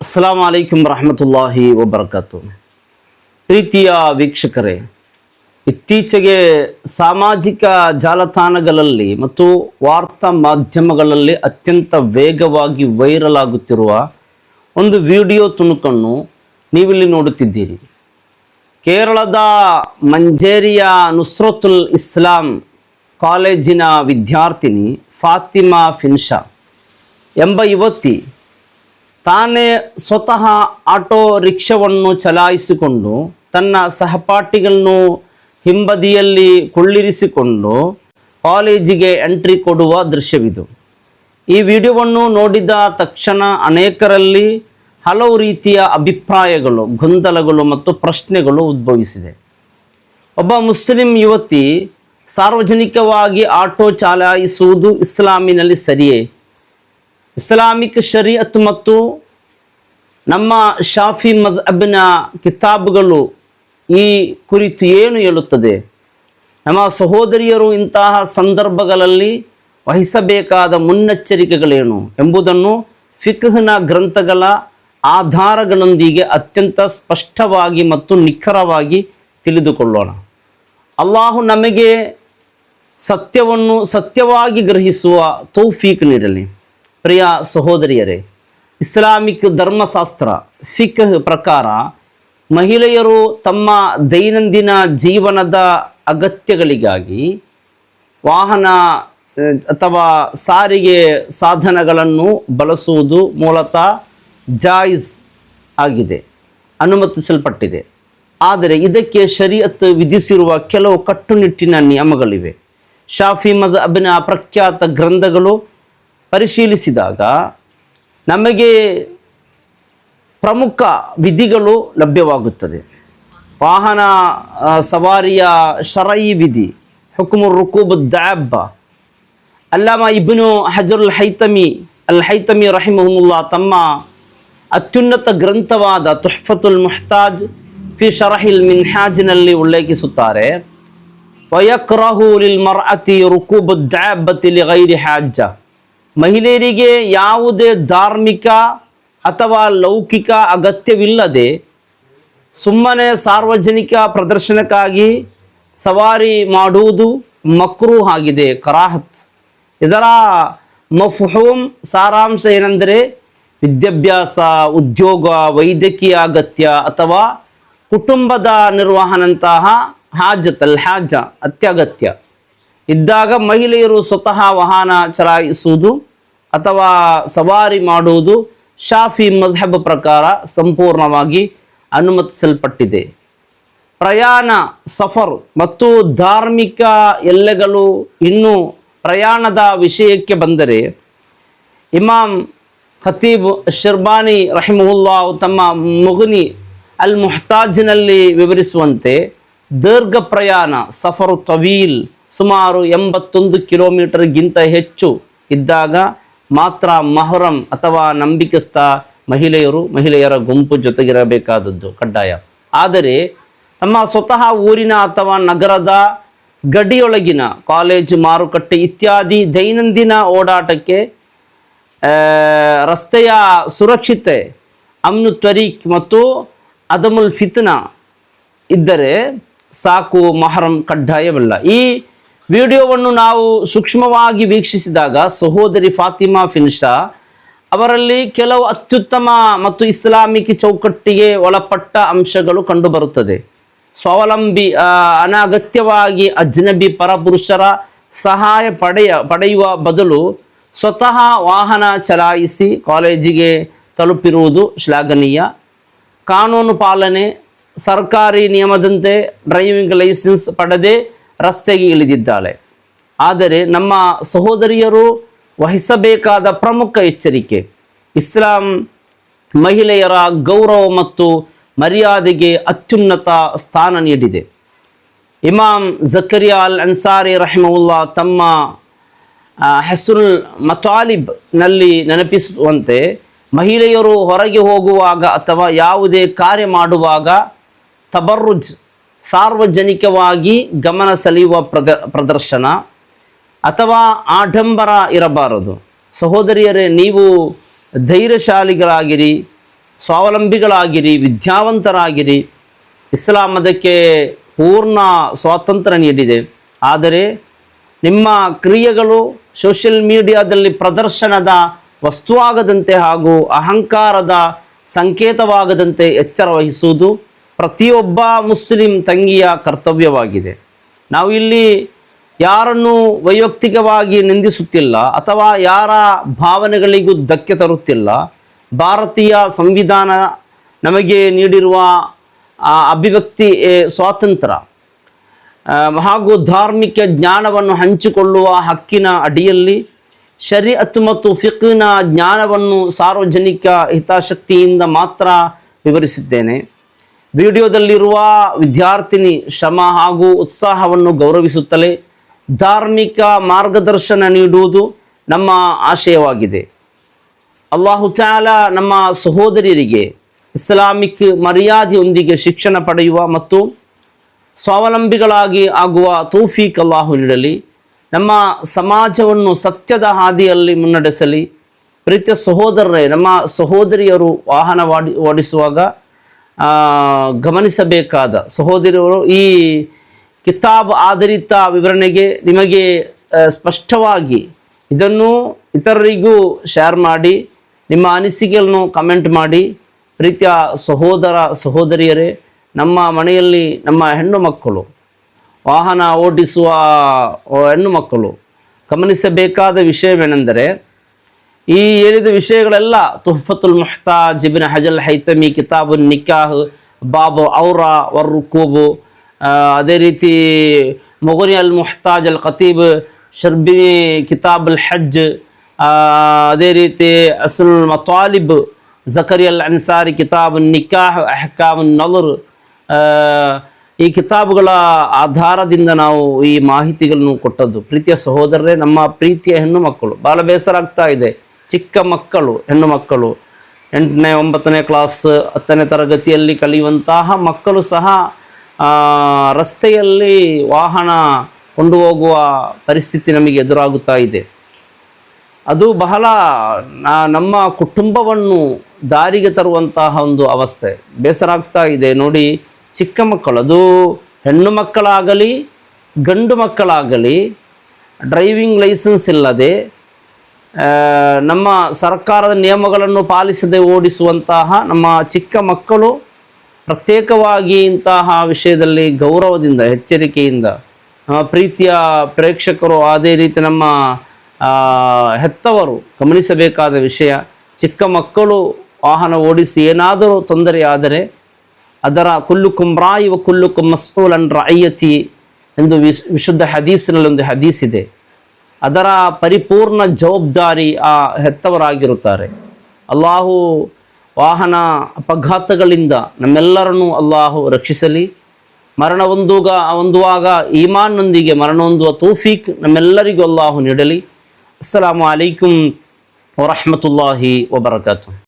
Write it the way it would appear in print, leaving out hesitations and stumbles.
ಅಸ್ಸಲಾಮು ಅಲೈಕುಂ ವರಹಮತುಲ್ಲಾಹಿ ವಬರಕಾತು. ಪ್ರೀತಿಯ ವೀಕ್ಷಕರೇ, ಇತ್ತೀಚೆಗೆ ಸಾಮಾಜಿಕ ಜಾಲತಾಣಗಳಲ್ಲಿ ಮತ್ತು ವಾರ್ತಾ ಮಾಧ್ಯಮಗಳಲ್ಲಿ ಅತ್ಯಂತ ವೇಗವಾಗಿ ವೈರಲ್ ಆಗುತ್ತಿರುವ ಒಂದು ವಿಡಿಯೋ ತುಣುಕನ್ನು ನೀವಿಲ್ಲಿ ನೋಡುತ್ತಿದ್ದೀರಿ. ಕೇರಳದ ಮಂಜೇರಿಯ ನುಸ್ರತುಲ್ ಇಸ್ಲಾಂ ಕಾಲೇಜಿನ ವಿದ್ಯಾರ್ಥಿನಿ ಫಾತಿಮಾ ಫಿನ್ಷಾ ಎಂಬ ಯುವತಿ ತಾನೇ ಸ್ವತಃ ಆಟೋ ರಿಕ್ಷಾವನ್ನು ಚಲಾಯಿಸಿಕೊಂಡು ತನ್ನ ಸಹಪಾಠಿಗಳನ್ನು ಹಿಂಬದಿಯಲ್ಲಿ ಕುಳ್ಳಿರಿಸಿಕೊಂಡು ಕಾಲೇಜಿಗೆ ಎಂಟ್ರಿ ಕೊಡುವ ದೃಶ್ಯವಿದು. ಈ ವಿಡಿಯೋವನ್ನು ನೋಡಿದ ತಕ್ಷಣ ಅನೇಕರಲ್ಲಿ ಹಲವು ರೀತಿಯ ಅಭಿಪ್ರಾಯಗಳು, ಗೊಂದಲಗಳು ಮತ್ತು ಪ್ರಶ್ನೆಗಳು ಉದ್ಭವಿಸಿದೆ. ಒಬ್ಬ ಮುಸ್ಲಿಂ ಯುವತಿ ಸಾರ್ವಜನಿಕವಾಗಿ ಆಟೋ ಚಲಾಯಿಸುವುದು ಇಸ್ಲಾಮಿನಲ್ಲಿ ಸರಿಯೇ? ಇಸ್ಲಾಮಿಕ್ ಶರೀಅತ್ ಮತ್ತು ನಮ್ಮ ಶಾಫಿ ಮದ್ಹಬ್ನ ಕಿತಾಬುಗಳು ಈ ಕುರಿತು ಏನು ಹೇಳುತ್ತದೆ? ನಮ್ಮ ಸಹೋದರಿಯರು ಇಂತಹ ಸಂದರ್ಭಗಳಲ್ಲಿ ವಹಿಸಬೇಕಾದ ಮುನ್ನೆಚ್ಚರಿಕೆಗಳೇನು ಎಂಬುದನ್ನು ಫಿಕ್ಹ್ನ ಗ್ರಂಥಗಳ ಆಧಾರಗಳೊಂದಿಗೆ ಅತ್ಯಂತ ಸ್ಪಷ್ಟವಾಗಿ ಮತ್ತು ನಿಖರವಾಗಿ ತಿಳಿದುಕೊಳ್ಳೋಣ. ಅಲ್ಲಾಹು ನಮಗೆ ಸತ್ಯವನ್ನು ಸತ್ಯವಾಗಿ ಗ್ರಹಿಸುವ ತೌಫೀಕ್ ನೀಡಲಿ. ಪ್ರಿಯ ಸಹೋದರಿಯರೇ, ಇಸ್ಲಾಮಿಕ್ ಧರ್ಮಶಾಸ್ತ್ರ ಫಿಕ್ಹ್ ಪ್ರಕಾರ ಮಹಿಳೆಯರು ತಮ್ಮ ದೈನಂದಿನ ಜೀವನದ ಅಗತ್ಯಗಳಿಗಾಗಿ ವಾಹನ ಅಥವಾ ಸಾರಿಗೆ ಸಾಧನಗಳನ್ನು ಬಳಸುವುದು ಮೂಲತಃ ಜಾಯಿಜ್ ಆಗಿದೆ, ಅನುಮತಿಸಲ್ಪಟ್ಟಿದೆ. ಆದರೆ ಇದಕ್ಕೆ ಶರೀಅತ್ ವಿಧಿಸಿರುವ ಕೆಲವು ಕಟ್ಟುನಿಟ್ಟಿನ ನಿಯಮಗಳಿವೆ. ಶಾಫಿ ಮದ್ಹಬ್ನ ಪ್ರಖ್ಯಾತ ಗ್ರಂಥಗಳು ಪರಿಶೀಲಿಸಿದಾಗ ನಮಗೆ ಪ್ರಮುಖ ವಿಧಿಗಳು ಲಭ್ಯವಾಗುತ್ತದೆ. ವಾಹನ ಸವಾರಿಯ ಶರಯಿ ವಿಧಿ, ಹುಕ್ಮುರ್ ರುಕೂಬ್ ದಾಬ್ಬ. ಅಲ್ಲಾಮ ಇಬ್ನು ಹಜರುಲ್ ಹೈತಮಿ ರಹಿಮಹುಲ್ಲಾ ತಮ್ಮ ಅತ್ಯುನ್ನತ ಗ್ರಂಥವಾದ ತುಹ್ಫತುಲ್ ಮುಹ್ತಾಜ್ ಫಿ ಶರಹಿಲ್ ಮಿನ್ಹಾಜ್ನಲ್ಲಿ ಉಲ್ಲೇಖಿಸುತ್ತಾರೆ, ವಯಕ್ರಹು ಲಿಲ್ ಮರ್ಅತಿ ರುಕೂಬ್ ದಾಬ್ಬತಿ ಲಿಗೈರಿ ಹಾಜ್ಜ. ಮಹಿಳೆಯರಿಗೆ ಯಾವುದೇ ಧಾರ್ಮಿಕ ಅಥವಾ ಲೌಕಿಕ ಅಗತ್ಯವಿಲ್ಲದೆ ಸುಮ್ಮನೆ ಸಾರ್ವಜನಿಕ ಪ್ರದರ್ಶನಕ್ಕಾಗಿ ಸವಾರಿ ಮಾಡುವುದು ಮಕ್ರೂಹ್ ಆಗಿದೆ, ಕರಾಹತ್. ಇದರ ಮಫ್ಹೂಮ್ ಸಾರಾಂಶ ಏನೆಂದರೆ ವಿದ್ಯಾಭ್ಯಾಸ, ಉದ್ಯೋಗ, ವೈದ್ಯಕೀಯ ಅಗತ್ಯ ಅಥವಾ ಕುಟುಂಬದ ನಿರ್ವಹಣೆಯಂತಹ ಹಾಜ ಅತ್ಯಗತ್ಯ ಇದ್ದಾಗ ಮಹಿಳೆಯರು ಸ್ವತಃ ವಾಹನ ಚಲಾಯಿಸುವುದು ಅಥವಾ ಸವಾರಿ ಮಾಡುವುದು ಶಾಫಿ ಮದ್ಹಬ್ ಪ್ರಕಾರ ಸಂಪೂರ್ಣವಾಗಿ ಅನುಮತಿಸಲ್ಪಟ್ಟಿದೆ. ಪ್ರಯಾಣ, ಸಫರ್ ಮತ್ತು ಧಾರ್ಮಿಕ ಎಲ್ಲೆಗಳು. ಇನ್ನು ಪ್ರಯಾಣದ ವಿಷಯಕ್ಕೆ ಬಂದರೆ ಇಮಾಮ್ ಖತೀಬ್ ಶಿರ್ಬಾನಿ ರಹಿಮಹುಲ್ಲಾ ತಮ್ಮ ಮುಗ್ನಿ ಅಲ್ ಮುಹ್ತಾಜ್ನಲ್ಲಿ ವಿವರಿಸುವಂತೆ ದೀರ್ಘ ಪ್ರಯಾಣ, ಸಫರು ತವೀಲ್, ಸುಮಾರು 81 ಕಿಲೋಮೀಟರ್ಗಿಂತ ಹೆಚ್ಚು ಇದ್ದಾಗ ಮಾತ್ರ ಮಹರಂ ಅಥವಾ ನಂಬಿಕಸ್ಥ ಮಹಿಳೆಯರ ಗುಂಪು ಜೊತೆಗಿರಬೇಕಾದದ್ದು ಕಡ್ಡಾಯ. ಆದರೆ ತಮ್ಮ ಸ್ವತಃ ಊರಿನ ಅಥವಾ ನಗರದ ಗಡಿಯೊಳಗಿನ ಕಾಲೇಜು, ಮಾರುಕಟ್ಟೆ ಇತ್ಯಾದಿ ದೈನಂದಿನ ಓಡಾಟಕ್ಕೆ ರಸ್ತೆಯ ಸುರಕ್ಷತೆ, ಅಮ್ನು ತ್ವರೀಕ್ ಮತ್ತು ಅದಮುಲ್ ಫಿತ್ನಾ ಇದ್ದರೆ ಸಾಕು, ಮಹರಂ ಕಡ್ಡಾಯವಿಲ್ಲ. ಈ ವಿಡಿಯೋವನ್ನು ನಾವು ಸೂಕ್ಷ್ಮವಾಗಿ ವೀಕ್ಷಿಸಿದಾಗ ಸಹೋದರಿ ಫಾತಿಮಾ ಫಿನ್ಷಾ ಅವರಲ್ಲಿ ಕೆಲವು ಅತ್ಯುತ್ತಮ ಮತ್ತು ಇಸ್ಲಾಮಿಕ್ ಚೌಕಟ್ಟಿಗೆ ಒಳಪಟ್ಟ ಅಂಶಗಳು ಕಂಡುಬರುತ್ತದೆ. ಸ್ವಾವಲಂಬಿ, ಅನಗತ್ಯವಾಗಿ ಅಜ್ನಬಿ ಪರಪುರುಷರ ಸಹಾಯ ಪಡೆಯುವ ಬದಲು ಸ್ವತಃ ವಾಹನ ಚಲಾಯಿಸಿ ಕಾಲೇಜಿಗೆ ತಲುಪಿರುವುದು ಶ್ಲಾಘನೀಯ. ಕಾನೂನು ಪಾಲನೆ, ಸರ್ಕಾರಿ ನಿಯಮದಂತೆ ಡ್ರೈವಿಂಗ್ ಲೈಸೆನ್ಸ್ ಪಡೆದೇ ರಸ್ತೆಗೆ ಇಳಿದಿದ್ದಾಳೆ. ಆದರೆ ನಮ್ಮ ಸಹೋದರಿಯರು ವಹಿಸಬೇಕಾದ ಪ್ರಮುಖ ಎಚ್ಚರಿಕೆ, ಇಸ್ಲಾಂ ಮಹಿಳೆಯರ ಗೌರವ ಮತ್ತು ಮರ್ಯಾದೆಗೆ ಅತ್ಯುನ್ನತ ಸ್ಥಾನ ನೀಡಿದೆ. ಇಮಾಮ್ ಜಕರಿಯಾ ಅಲ್ ಅನ್ಸಾರಿ ರಹಿಮಹುಲ್ಲಾ ತಮ್ಮ ಹಸ್ರುಲ್ ಮತಾಲಿಬ್ನಲ್ಲಿ ನೆನಪಿಸುವಂತೆ ಮಹಿಳೆಯರು ಹೊರಗೆ ಹೋಗುವಾಗ ಅಥವಾ ಯಾವುದೇ ಕಾರ್ಯ ಮಾಡುವಾಗ ತಬರ್ರುಜ್, ಸಾರ್ವಜನಿಕವಾಗಿ ಗಮನ ಸೆಳೆಯುವ ಪ್ರದರ್ಶನ ಅಥವಾ ಆಡಂಬರ ಇರಬಾರದು. ಸಹೋದರಿಯರೇ, ನೀವು ಧೈರ್ಯಶಾಲಿಗಳಾಗಿರಿ. ಸ್ವಾವಲಂಬಿಗಳಾಗಿರಿ, ವಿದ್ಯಾವಂತರಾಗಿರಿ. ಇಸ್ಲಾಂ ಅದಕ್ಕೆ ಪೂರ್ಣ ಸ್ವಾತಂತ್ರ್ಯ ನೀಡಿದೆ. ಆದರೆ ನಿಮ್ಮ ಕ್ರಿಯೆಗಳು ಸೋಷಿಯಲ್ ಮೀಡಿಯಾದಲ್ಲಿ ಪ್ರದರ್ಶನದ ವಸ್ತುವಾಗದಂತೆ ಹಾಗೂ ಅಹಂಕಾರದ ಸಂಕೇತವಾಗದಂತೆ ಎಚ್ಚರ ವಹಿಸುವುದು ಪ್ರತಿಯೊಬ್ಬ ಮುಸ್ಲಿಂ ತಂಗಿಯ ಕರ್ತವ್ಯವಾಗಿದೆ. ನಾವು ಇಲ್ಲಿ ಯಾರನ್ನು ವೈಯಕ್ತಿಕವಾಗಿ ನಿಂದಿಸುತ್ತಿಲ್ಲ ಅಥವಾ ಯಾರ ಭಾವನೆಗಳಿಗೂ ಧಕ್ಕೆ ತರುತ್ತಿಲ್ಲ. ಭಾರತೀಯ ಸಂವಿಧಾನ ನಮಗೆ ನೀಡಿರುವ ಅಭಿವ್ಯಕ್ತಿ ಸ್ವಾತಂತ್ರ್ಯ ಹಾಗೂ ಧಾರ್ಮಿಕ ಜ್ಞಾನವನ್ನು ಹಂಚಿಕೊಳ್ಳುವ ಹಕ್ಕಿನ ಅಡಿಯಲ್ಲಿ ಶರೀಅತ್ ಮತ್ತು ಫಿಕ್ನ ಜ್ಞಾನವನ್ನು ಸಾರ್ವಜನಿಕ ಹಿತಾಸಕ್ತಿಯಿಂದ ಮಾತ್ರ ವಿವರಿಸಿದ್ದೇನೆ. ವಿಡಿಯೋದಲ್ಲಿರುವ ವಿದ್ಯಾರ್ಥಿನಿ ಶ್ರಮ ಹಾಗೂ ಉತ್ಸಾಹವನ್ನು ಗೌರವಿಸುತ್ತಲೇ ಧಾರ್ಮಿಕ ಮಾರ್ಗದರ್ಶನ ನೀಡುವುದು ನಮ್ಮ ಆಶಯವಾಗಿದೆ. ಅಲ್ಲಾಹು ತಾಲಾ ನಮ್ಮ ಸಹೋದರಿಯರಿಗೆ ಇಸ್ಲಾಮಿಕ್ ಮರ್ಯಾದೆಯೊಂದಿಗೆ ಶಿಕ್ಷಣ ಪಡೆಯುವ ಮತ್ತು ಸ್ವಾವಲಂಬಿಗಳಾಗಿ ಆಗುವ ತೌಫೀಕ್ ಅಲ್ಲಾಹು ನೀಡಲಿ. ನಮ್ಮ ಸಮಾಜವನ್ನು ಸತ್ಯದ ಹಾದಿಯಲ್ಲಿ ಮುನ್ನಡೆಸಲಿ. ಪ್ರೀತಿಯ ಸಹೋದರರೇ, ನಮ್ಮ ಸಹೋದರಿಯರು ವಾಹನ ಓಡಿಸುವಾಗ ಗಮನಿಸಬೇಕಾದ ಸಹೋದರಿಯರು, ಈ ಕಿತಾಬ್ ಆಧಾರಿತ ವಿವರಣೆಗೆ ನಿಮಗೆ ಸ್ಪಷ್ಟವಾಗಿ ಇದನ್ನು ಇತರರಿಗೂ ಶೇರ್ ಮಾಡಿ, ನಿಮ್ಮ ಅನಿಸಿಕೆಯನ್ನು ಕಮೆಂಟ್ ಮಾಡಿ. ಪ್ರೀತಿಯ ಸಹೋದರ ಸಹೋದರಿಯರೇ, ನಮ್ಮ ಮನೆಯಲ್ಲಿ ನಮ್ಮ ಹೆಣ್ಣು ಮಕ್ಕಳು, ವಾಹನ ಓಡಿಸುವ ಹೆಣ್ಣು ಮಕ್ಕಳು ಗಮನಿಸಬೇಕಾದ ವಿಷಯವೇನೆಂದರೆ, ಈ ಹೇಳಿದ ವಿಷಯಗಳೆಲ್ಲ ತುಹ್ಫತುಲ್ ಮುಹ್ತಾಜ್ ಇಬ್ನ್ ಹಜಲ್ ಹೈತಮಿ ಕಿತಾಬುನ್ ನಿಕಾಹ್ ಬಾಬು ಔರಾ ವರ್ರುಕೂಬು, ಅದೇ ರೀತಿ ಮುಗನಿ ಅಲ್ ಮುಹ್ತಾಜ್ ಅಲ್ ಖತೀಬ್ ಶರ್ಬಿನಿ ಕಿತಾಬ್ ಅಲ್ ಹಜ್, ಅದೇ ರೀತಿ ಅಸುಲ್ ಮತಾಲಿಬ್ ಜಕರಿ ಅಲ್ ಅನ್ಸಾರಿ ಕಿತಾಬ್ ನಿಕಾಹ್ ಅಹ್ಕಾಮ್ ನಲರ್, ಈ ಕಿತಾಬುಗಳ ಆಧಾರದಿಂದ ನಾವು ಈ ಮಾಹಿತಿಗಳನ್ನು ಕೊಟ್ಟದ್ದು. ಪ್ರೀತಿಯ ಸಹೋದರರೇ, ನಮ್ಮ ಪ್ರೀತಿಯ ಹೆಣ್ಣು ಮಕ್ಕಳು, ಭಾಳ ಬೇಸರ ಆಗ್ತಾ ಇದೆ. ಚಿಕ್ಕ ಮಕ್ಕಳು, ಹೆಣ್ಣು ಮಕ್ಕಳು 8ನೇ 9ನೇ ಕ್ಲಾಸ್ 10ನೇ ತರಗತಿಯಲ್ಲಿ ಕಲಿಯುವಂತಹ ಮಕ್ಕಳು ಸಹ ರಸ್ತೆಯಲ್ಲಿ ವಾಹನ ಕೊಂಡು ಹೋಗುವ ಪರಿಸ್ಥಿತಿ ನಮಗೆ ಎದುರಾಗುತ್ತಾ ಇದೆ. ಅದು ಬಹಳ ನಮ್ಮ ಕುಟುಂಬವನ್ನು ದಾರಿಗೆ ತರುವಂತಹ ಒಂದು ಅವಸ್ಥೆ. ಬೇಸರ ಆಗ್ತಾ ಇದೆ ನೋಡಿ. ಚಿಕ್ಕ ಮಕ್ಕಳು, ಅದು ಹೆಣ್ಣು ಮಕ್ಕಳಾಗಲಿ ಗಂಡು ಮಕ್ಕಳಾಗಲಿ, ಡ್ರೈವಿಂಗ್ ಲೈಸೆನ್ಸ್ ಇಲ್ಲದೆ ನಮ್ಮ ಸರ್ಕಾರದ ನಿಯಮಗಳನ್ನು ಪಾಲಿಸದೆ ಓಡಿಸುವಂತಹ ನಮ್ಮ ಚಿಕ್ಕ ಮಕ್ಕಳು ಪ್ರತ್ಯೇಕವಾಗಿ ಇಂತಹ ವಿಷಯದಲ್ಲಿ ಗೌರವದಿಂದ, ಎಚ್ಚರಿಕೆಯಿಂದ ನಮ್ಮ ಪ್ರೀತಿಯ ಪ್ರೇಕ್ಷಕರು, ಅದೇ ರೀತಿ ನಮ್ಮ ಹೆತ್ತವರು ಗಮನಿಸಬೇಕಾದ ವಿಷಯ. ಚಿಕ್ಕ ಮಕ್ಕಳು ವಾಹನ ಓಡಿಸಿ ಏನಾದರೂ ತೊಂದರೆಯಾದರೆ ಅದರ ಕುಲ್ಲುಕುಂ ರಾಯಿ ವ ಕುಲ್ಲುಕುಂ ಮಸ್ಊಲನ್ ರಅಯ್ಯತಿ ಎಂದು ವಿಶುದ್ಧ ಹದೀಸಿನಲ್ಲಿ ಒಂದು ಹದೀಸ್ ಇದೆ. ಅದರ ಪರಿಪೂರ್ಣ ಜವಾಬ್ದಾರಿ ಆ ಹೆತ್ತವರಾಗಿರುತ್ತಾರೆ. ಅಲ್ಲಾಹು ವಾಹನ ಅಪಘಾತಗಳಿಂದ ನಮ್ಮೆಲ್ಲರನ್ನು ಅಲ್ಲಾಹು ರಕ್ಷಿಸಲಿ. ಮರಣ ಹೊಂದುವಾಗ ಈಮಾನ್ನೊಂದಿಗೆ ಮರಣ ಹೊಂದುವ ತೌಫೀಕ್ ನಮ್ಮೆಲ್ಲರಿಗೂ ಅಲ್ಲಾಹು ನೀಡಲಿ. ಅಸ್ಸಲಾಮು ಅಲೈಕುಂ ವರಹಮತುಲ್ಲಾಹಿ ವಬರಕಾತು.